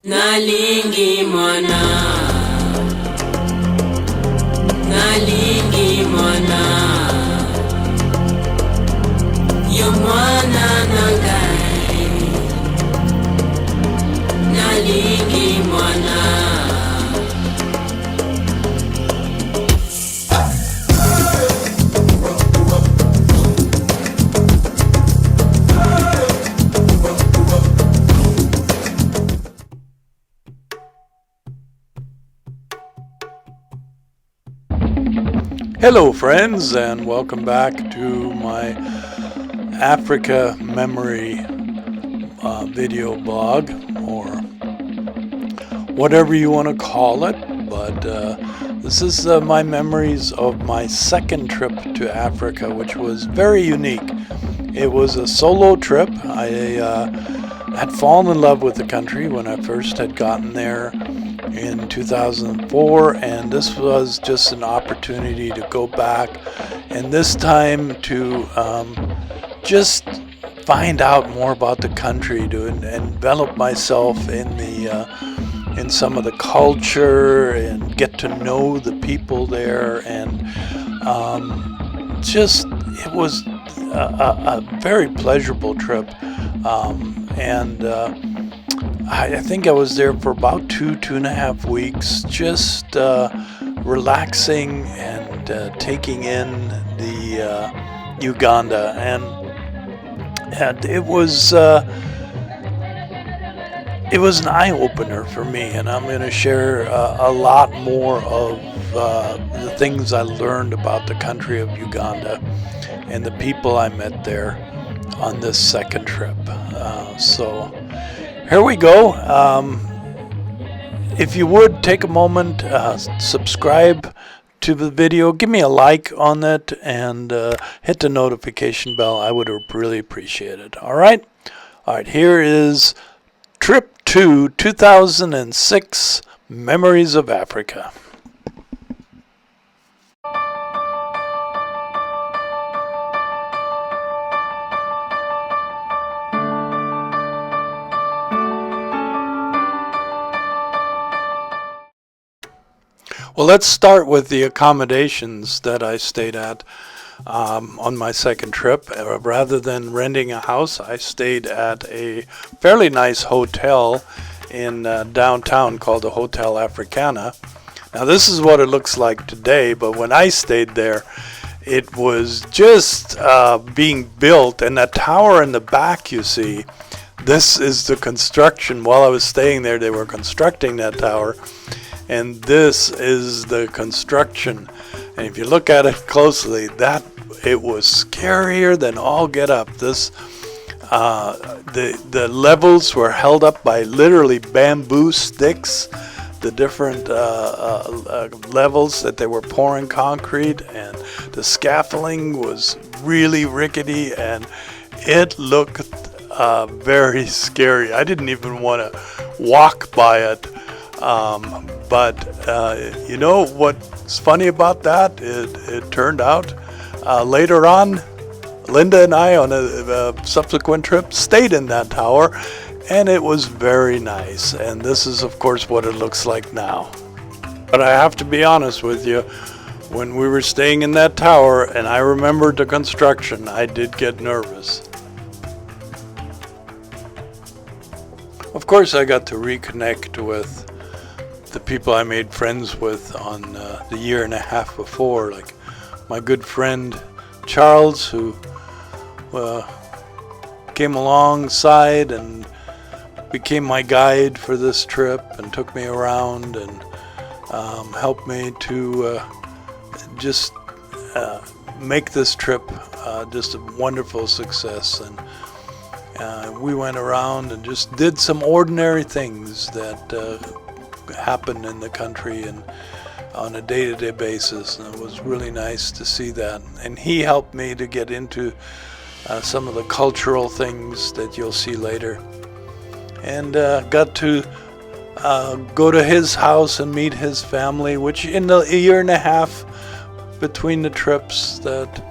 Nalingi mwana, nalingi mwana, yo mwana nangai, nalingi mwana. Hello friends, and welcome back to my Africa memory video blog, or whatever you want to call it. But this is my memories of my second trip to Africa, which was very unique. It was a solo trip. I had fallen in love with the country when I first had gotten there in 2004, and this was just an opportunity to go back, and this time to just find out more about the country, to envelop myself in some of the culture and get to know the people there, and just it was a very pleasurable trip, and I think I was there for about two and a half weeks, just relaxing and taking in the Uganda, and it was an eye-opener for me, and I'm going to share a lot more of the things I learned about the country of Uganda and the people I met there on this second trip. So here we go. If you would take a moment, subscribe to the video, give me a like on it, and hit the notification bell. I would really appreciate it. All right, here is Trip 2 2006 Memories of Africa. Well, let's start with the accommodations that I stayed at on my second trip. Rather than renting a house, I stayed at a fairly nice hotel in downtown called the Hotel Africana. Now, this is what it looks like today, but when I stayed there, it was just being built, and that tower in the back you see, this is the construction. While I was staying there, they were constructing that tower. And this is the construction, and if you look at it closely, that it was scarier than all get up. This the levels were held up by literally bamboo sticks, the different levels that they were pouring concrete, and the scaffolding was really rickety, and it looked very scary. I didn't even want to walk by it. But you know what's funny about that? It turned out later on, Linda and I on a subsequent trip stayed in that tower, and it was very nice. And this is, of course, what it looks like now. But I have to be honest with you, when we were staying in that tower and I remembered the construction, I did get nervous. Of course, I got to reconnect with the people I made friends with on the year and a half before, like my good friend Charles, who came alongside and became my guide for this trip and took me around and helped me to just make this trip just a wonderful success. And we went around and just did some ordinary things that happen in the country and on a day-to-day basis, and it was really nice to see that. And he helped me to get into some of the cultural things that you'll see later, and got to go to his house and meet his family, which in the year and a half between the trips that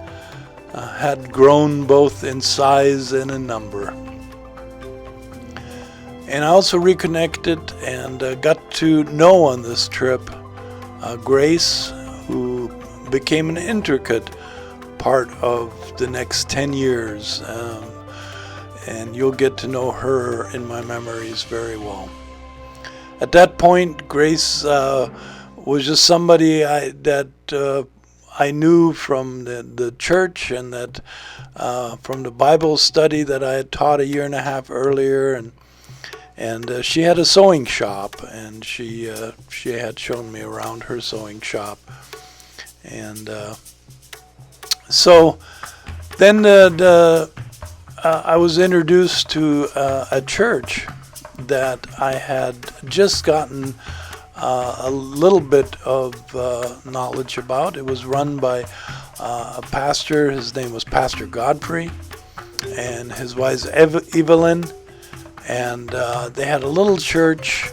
had grown both in size and in number. And I also reconnected and got to know on this trip Grace, who became an intricate part of the next 10 years. And you'll get to know her in my memories very well. At that point, Grace was just somebody that I knew from the church, and that from the Bible study that I had taught a year and a half earlier, and she had a sewing shop, and she had shown me around her sewing shop, and so then I was introduced to a church that I had just gotten a little bit of knowledge about. It was run by a pastor. His name was Pastor Godfrey, and his wife Evelyn, and they had a little church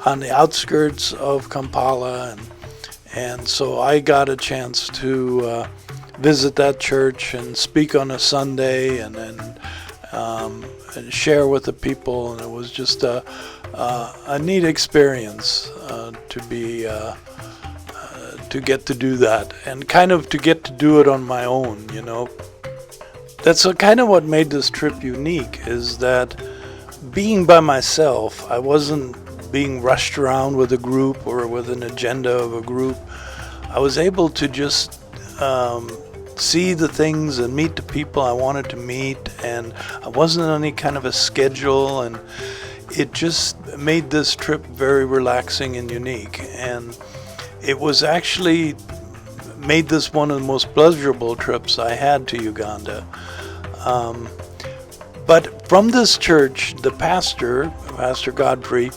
on the outskirts of Kampala, and so I got a chance to visit that church and speak on a Sunday, and share with the people, and it was just a neat experience to get to do that, and kind of to get to do it on my own, you know. That's kind of what made this trip unique, is that being by myself, I wasn't being rushed around with a group or with an agenda of a group. I was able to just see the things and meet the people I wanted to meet, and I wasn't on any kind of a schedule, and it just made this trip very relaxing and unique, and it was actually made this one of the most pleasurable trips I had to Uganda. But from this church, the Pastor Godfrey,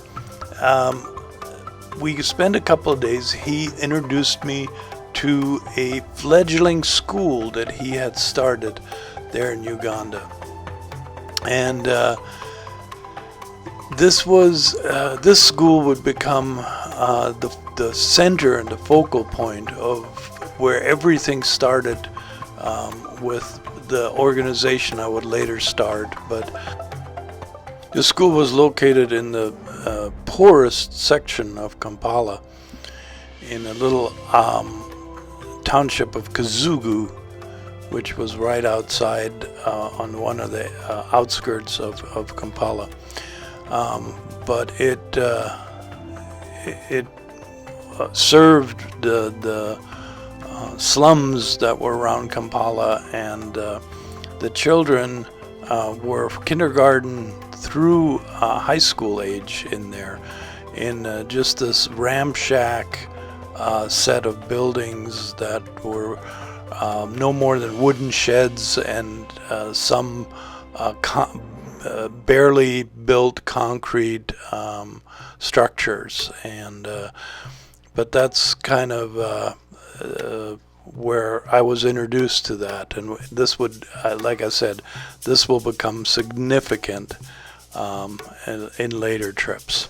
we spent a couple of days. He introduced me to a fledgling school that he had started there in Uganda, and this school would become the center and the focal point of where everything started with the organization I would later start. But the school was located in the poorest section of Kampala, in a little township of Kazugu, which was right outside on one of the outskirts of Kampala. But it served the slums that were around Kampala, and the children were kindergarten through high school age in there, in just this ramshack set of buildings that were no more than wooden sheds and some barely built concrete structures, and but that's kind of where I was introduced to that, and this would, like I said, this will become significant in later trips.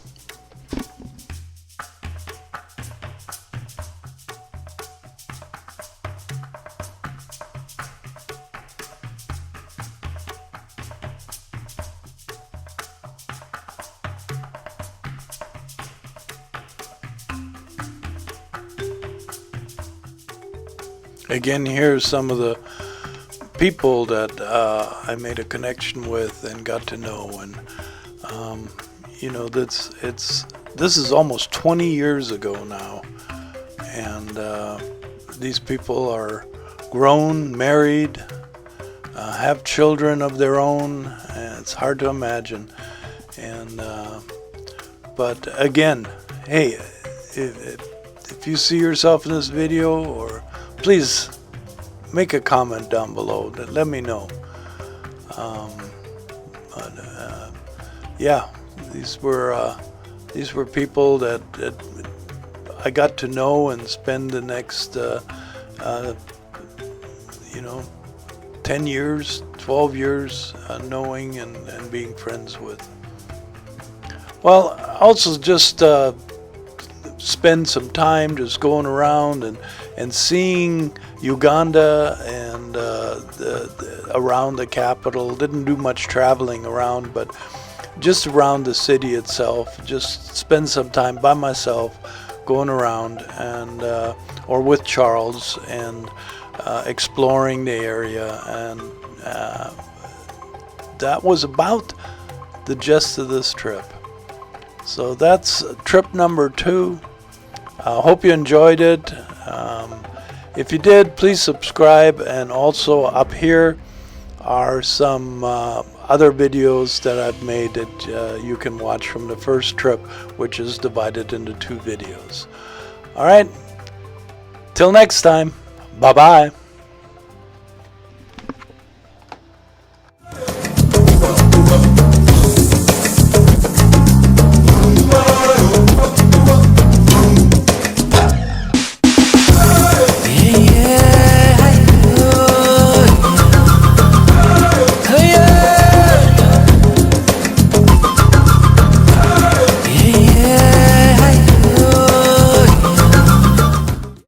Again, here's some of the people that I made a connection with and got to know, and you know, this is almost 20 years ago now, and these people are grown, married, have children of their own, and it's hard to imagine. And but again, hey, if you see yourself in this video, or please make a comment down below that let me know. Yeah, these were people that I got to know and spend the next 10 years, 12 years knowing and being friends with. Well, also just spend some time just going around and seeing Uganda and around the capital. Didn't do much traveling around, but just around the city itself, just spend some time by myself going around and or with Charles and exploring the area, and that was about the gist of this trip. So that's trip number 2. I hope you enjoyed it. If you did, please subscribe, and also up here are some other videos that I've made that you can watch from the first trip, which is divided into 2 videos. All right, till next time, bye-bye.